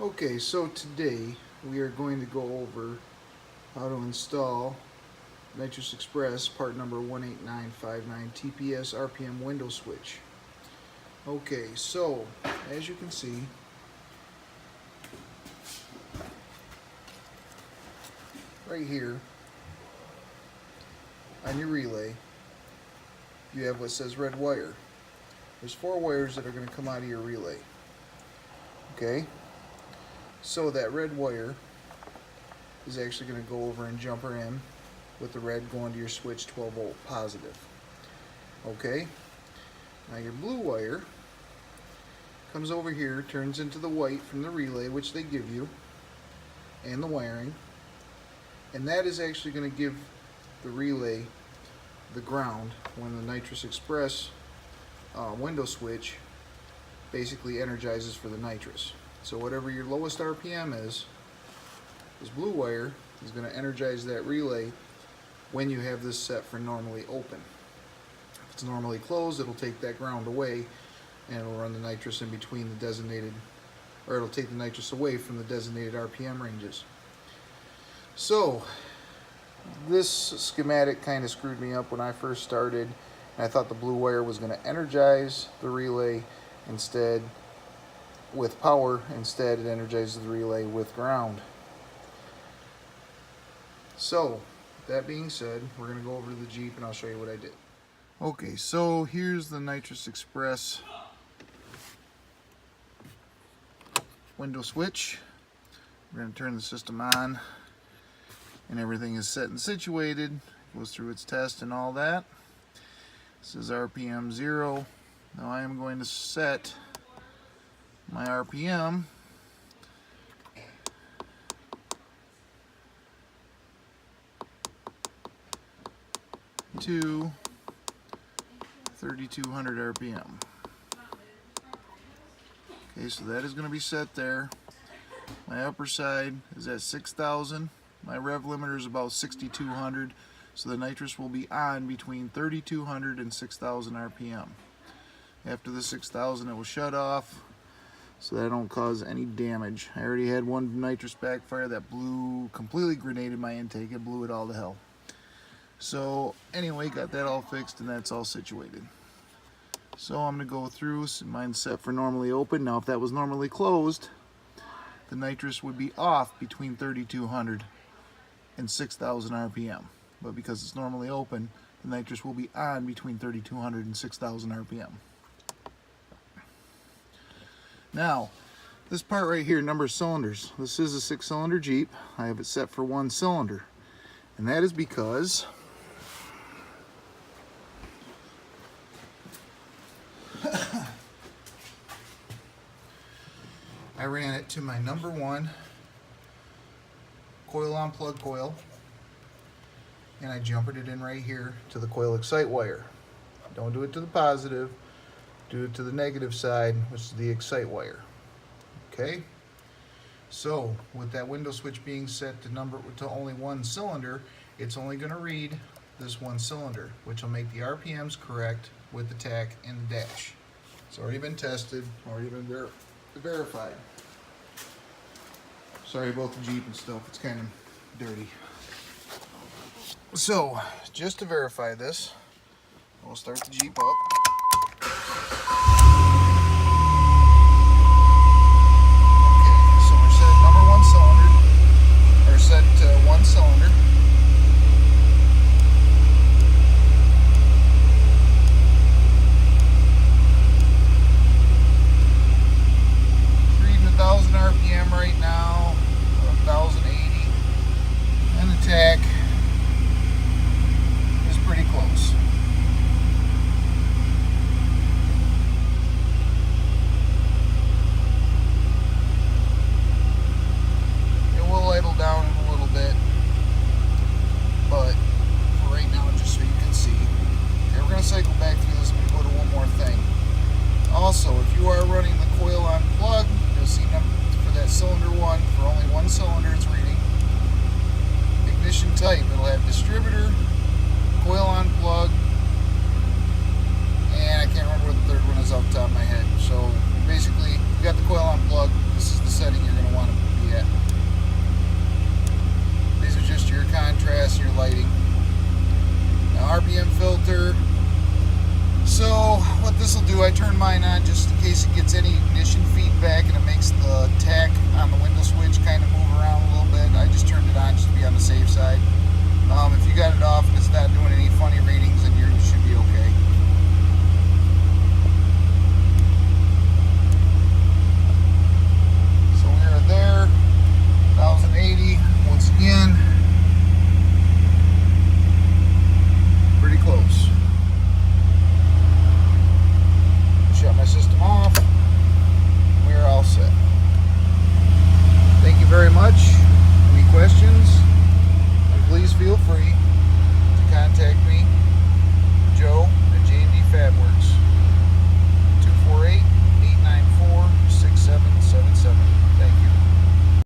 Okay, so today we are going to go over how to install Nitrous Express part number 18959 TPS RPM window switch. Okay, so as you can see, right here on your relay, you have what says red wire. There's 4 wires that are going to come out of your relay. Okay? So that red wire is actually going to go over and jumper in with the red going to your switch 12 volt positive. Okay? Now your blue wire comes over here, turns into the white from the relay, which they give you, and the wiring. And that is actually going to give the relay the ground when the Nitrous Express window switch basically energizes for the nitrous. So whatever your lowest RPM is, this blue wire is going to energize that relay when you have this set for normally open. If it's normally closed, it'll take that ground away and it'll run the nitrous in between the designated, or it'll take the nitrous away from the designated RPM ranges. So this schematic kind of screwed me up when I first started. I thought the blue wire was going to energize the relay instead with power. Instead, it energizes the relay with ground. So that being said, we're going to go over to the Jeep and I'll show you what I did. Okay, so here's the Nitrous Express window switch. We're going to turn the system on and everything is set and situated. Goes through its test and all that. This is RPM 0. Now I am going to set my RPM to 3200 RPM. Okay, so that is going to be set there. My upper side is at 6,000. My rev limiter is about 6,200. So the nitrous will be on between 3,200 and 6,000 RPM. After the 6,000, it will shut off so that I don't cause any damage. I already had one nitrous backfire that completely grenaded my intake. It blew it all to hell. So anyway, got that all fixed and that's all situated. So I'm going to go through, so mine's set for normally open. Now if that was normally closed, the nitrous would be off between 3,200 and 6,000 RPM. But because it's normally open, the nitrous will be on between 3,200 and 6,000 RPM. Now, this part right here, number of cylinders. This is a 6-cylinder Jeep. I have it set for 1 cylinder. And that is because I ran it to my number 1 coil on plug coil. And I jumpered it in right here to the coil excite wire. Don't do it to the positive, do it to the negative side, which is the excite wire. Okay? So, with that window switch being set to only 1 cylinder, it's only going to read this 1 cylinder, which will make the RPMs correct with the tach and the dash. It's already been tested, already been verified. Sorry about the Jeep and stuff, it's kind of dirty. So, just to verify this, we'll start the Jeep up. Okay, so we're set at number 1 cylinder, or set to 1 cylinder. It's reading 1,000 RPM right now, 1,080, and the tach pretty close. It will idle down a little bit, but for right now, just so you can see. Okay, we're going to cycle back through this. I'm going to go to one more thing. Also, if you are running the coil on plug, you'll see for that cylinder 1, for only 1 cylinder it's reading. Ignition type, it'll have distributor, coil on plug, and I can't remember what the third one is off the top of my head. So basically, you got the coil on plug.